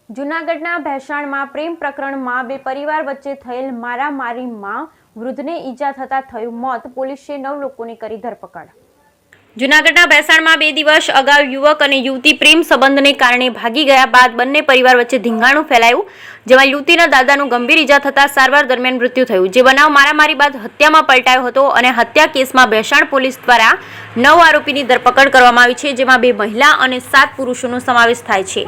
જૂનાગઢના ભેંસાણમાં પ્રેમ પ્રકરણમાં બે પરિવાર વચ્ચે થયેલ મારામારીમાં વૃદ્ધને ઈજા થતાં થયું મોત. પોલીસે 9 લોકોની કરી ધરપકડ. જૂનાગઢના ભેંસાણમાં 2 દિવસ અગાઉ યુવક અને યુવતી પ્રેમ સંબંધને કારણે ભાગી ગયા બાદ બંને પરિવાર વચ્ચે ધીંગાણું ફેલાયું, જેમાં યુવતીના દાદાનું ગંભીર ઈજા થતાં સારવાર દરમિયાન મૃત્યુ થયું. જે બનાવ મારામારી બાદ હત્યામાં પલટાયો હતો અને હત્યા કેસમાં ભેંસાણ પોલીસ દ્વારા 9 આરોપીની ધરપકડ કરવામાં આવી છે, જેમાં 2 મહિલા અને 7 પુરુષોનો સમાવેશ થાય છે.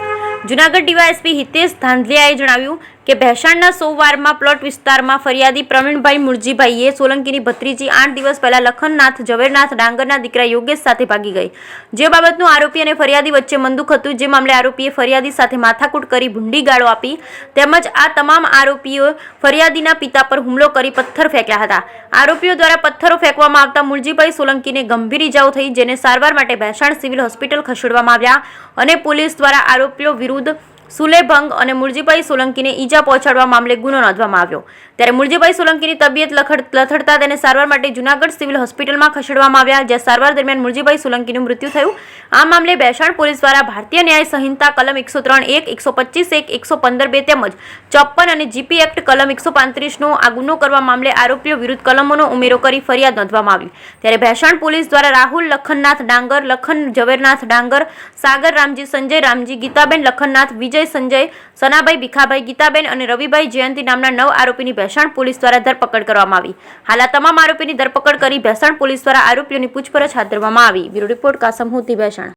જૂનાગઢ ડીવાયએસપી હિતેશ ધાંધલિયાએ જણાવ્યું કે ભેંસાણના સોવારમાં પ્લોટ વિસ્તારમાં ફરિયાદી પ્રવીણભાઈ મુરજીભાઈએ સોલંકીની ભત્રીજી 8 દિવસ પહેલા લખનનાથ ઝવેરનાથ ડાંગરના દીકરા યોગેશ સાથે ભાગી ગઈ, જે બાબતનું આરોપી અને ફરિયાદી વચ્ચે મંદુક હતું. જે મામલે આરોપીએ ફરિયાદી સાથે માથાકૂટ કરી ભૂંડી ગાળો આપી તેમજ આ તમામ આરોપીઓ ફરિયાદીના પિતા પર હુમલો કરી પથ્થર ફેંક્યા હતા. આરોપીઓ દ્વારા પથ્થરો ફેંકવામાં આવતા મુરજીભાઈ સોલંકીને ગંભીર ઈજાઓ થઈ, જેને સારવાર માટે ભેંસાણ સિવિલ હોસ્પિટલ ખસેડવામાં આવ્યા અને પોલીસ દ્વારા આરોપીઓ વિરુદ્ધ સુલેભંગ અને મુરજીભાઈ સોલંકીને ઈજા પહોંચાડવા મામલે ગુનો નોંધવામાં આવ્યો. ત્યારે મુરજીભાઈ સોલંકીની તબિયત લથડતા તેને સારવાર માટે જૂનાગઢ સિવિલ હોસ્પિટલમાં ખસેડવામાં આવ્યા, જ્યાં સારવાર દરમિયાન મુરજીભાઈ સોલંકીનું મૃત્યુ થયું. આ મામલે ભેંસાણ પોલીસ દ્વારા ભારતીય ન્યાય સંહિતા કલમ 103(1), 125(1), 115(2) તેમજ 54 અને જીપી એક્ટ કલમ 135નો આ ગુનો કરવા મામલે આરોપીઓ વિરુદ્ધ કલમોનો ઉમેરો કરી ફરિયાદ નોંધવામાં આવી. ત્યારે ભેંસાણ પોલીસ દ્વારા રાહુલ લખનનાથ ડાંગર, લખન ઝવેરનાથ ડાંગર, સાગર રામજી, સંજય રામજી, ગીતાબેન લખનનાથ, વિજય સંજય, સનાભાઈ ભીખાભાઈ, ગીતાબેન અને રવિભાઈ જયંતિ નામના 9 આરોપીની ભેંસાણ પોલીસ દ્વારા ધરપકડ કરવામાં આવી. હાલ આ તમામ આરોપીની ધરપકડ કરી ભેંસાણ પોલીસ દ્વારા આરોપીઓની પૂછપરછ હાથ ધરવામાં આવી. Bureau report Kasam હુતી, Bhesan.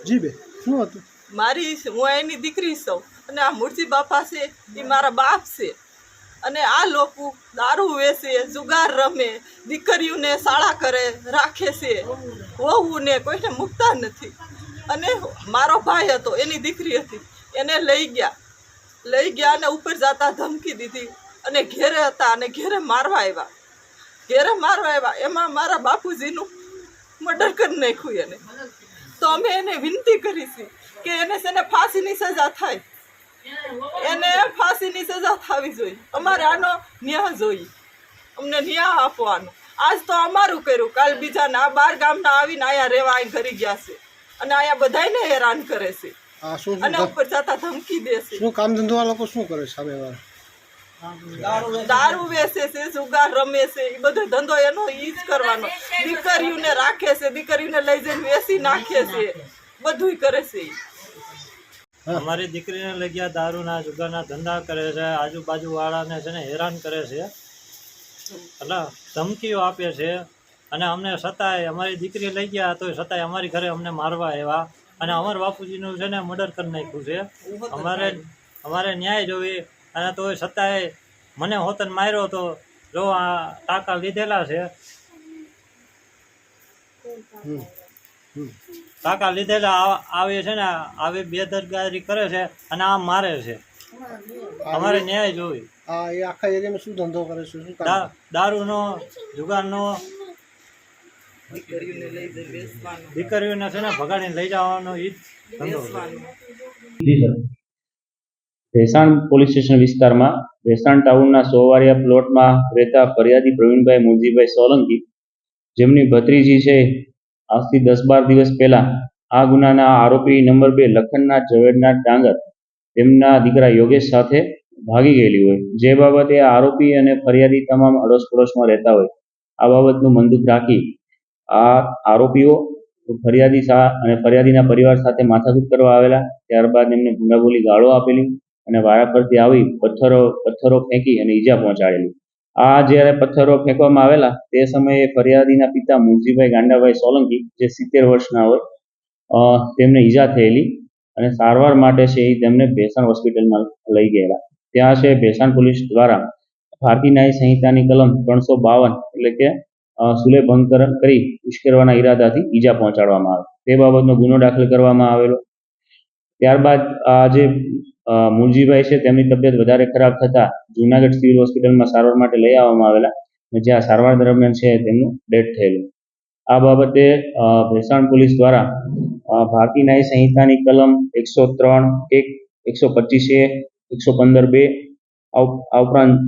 જી બે શું હતું? હું એની દીકરી છું અને આ મૂર્તિ બાપા છે એ મારા બાપ છે. અને આ લોકો દારૂ વેચે, જુગાર રમે, દીકરીઓને શાળા કરે રાખે છે, વહુને કોઈને મૂકતા નથી. અને મારો ભાઈ હતો, એની દીકરી હતી, એને લઈ ગયા અને ઉપર જતા ધમકી દીધી અને ઘેરે હતા અને ઘેરે મારવા આવ્યા. એમાં મારા બાપુજીનું મર્ડર કરી નાખ્યું એને. તો અમે એને વિનંતી કરી છે કે એને છે ને ફાંસીની સજા થાય, એને ફાંસીની સજા થવી જોઈએ. અમારે આનો ન્યાય જોઈએ, અમને ન્યાય આપવાનો. આજ તો અમારું કર્યું, કાલ બીજાના આ 12 ગામના આવીને અહીંયા રહેવા અહીં કરી ગયા છે અને અહીંયા બધાને હેરાન કરે છે અને ઉપર જતા ધમકી દે છે. શું કામ ધંધો આ લોકો શું કરે છે? સામેવાળા દારૂ વેચે છે, જુગાર રમે છે, એ બધો ધંધો એનો ઈ જ કરવાનો. દીકરીઓને રાખે છે, દીકરીઓને લઈ જઈને વેચી નાખે છે, બધું કરે છે. અમારી દીકરીને લઈ ગયા દારૂના જુગારના ધંધા કરે છે, આજુબાજુ વાળાને છે ને હેરાન કરે છે, એટલે ધમકીઓ આપે છે. અને અમને સતાય, અમારી દીકરી લઈ ગયા તો સતાય અમારી ઘરે અમને મારવા આવ્યા અને અમારા બાપુજીનું છે ને મર્ડર કરી નાખ્યું છે. અમારે ન્યાય જોઈએ અને તો સતાય મને હોતન માર્યો તો જો આ ટાંકા લીધેલા છે, ટાંકા લીધેલા આવે છે ને, આવી બેદરકારી કરે છે અને આ મારે છે. અમારે ન્યાય જોઈ. એ આખા એરિયામાં શું ધંધો કરે છે? શું કામ? દારૂનો, જુગારનો, દીકરીઓને છે ને ભગાડીને લઈ જવાનો ઈ ધંધો. ભેંસાણ પોલીસ સ્ટેશન વિસ્તારમાં ભેંસાણ ટાઉનના સોવારિયા પ્લોટમાં રહેતા ફરિયાદી પ્રવીણભાઈ મુરજીભાઈ સોલંકી, જેમની ભત્રીજી છે, આજથી 10-12 દિવસ પહેલા આ ગુનાના આરોપી નંબર 2 લખનનાથ ઝવેરનાથ ડાંગર તેમના દીકરા યોગેશ સાથે ભાગી ગયેલી હોય, જે બાબતે આરોપી અને ફરિયાદી તમામ અડોશ પડોશમાં રહેતા હોય આ બાબતનું મનદુખ રાખી આ આરોપીઓ ફરિયાદી અને ફરિયાદીના પરિવાર સાથે માથાકૂટ કરવા આવેલા. ત્યારબાદ એમને ભૂંડાબોલી ગાળો આપેલી અને વારા ફરતી આવી પથ્થરો ફેંકી અને ઈજા પહોંચાડેલી. આ જ્યારે પથ્થરો ફેંકવામાં આવેલા તે સમયે ફરિયાદીના પિતા મુનજીભાઈ ગાંડાભાઈ સોલંકી, જે 70 વર્ષના હોય, તેમને ઈજા થયેલી અને સારવાર માટે છે એ તેમને ભેસાણ હોસ્પિટલમાં લઈ ગયેલા. ત્યાં છે ભેસાણ પોલીસ દ્વારા ભારતીય ન્યાય સંહિતાની કલમ 352 એટલે કે સુલેભંગ કરી ઉશ્કેરવાના ઈરાદાથી ઈજા પહોંચાડવામાં આવે તે બાબતનો ગુનો દાખલ કરવામાં આવેલો. ત્યારબાદ આ જે મુનજીભાઈ છે તેમની તબિયત વધારે ખરાબ થતાં જૂનાગઢ સિવિલ હોસ્પિટલમાં સારવાર માટે લઈ આવવામાં આવેલા અને જ્યાં સારવાર દરમિયાન છે તેમનું ડેથ થયેલું. આ બાબતે ભેસાણ પોલીસ દ્વારા ભારતીય ન્યાય સંહિતાની કલમ 103(1), 125(a), 115(2) આ ઉપરાંત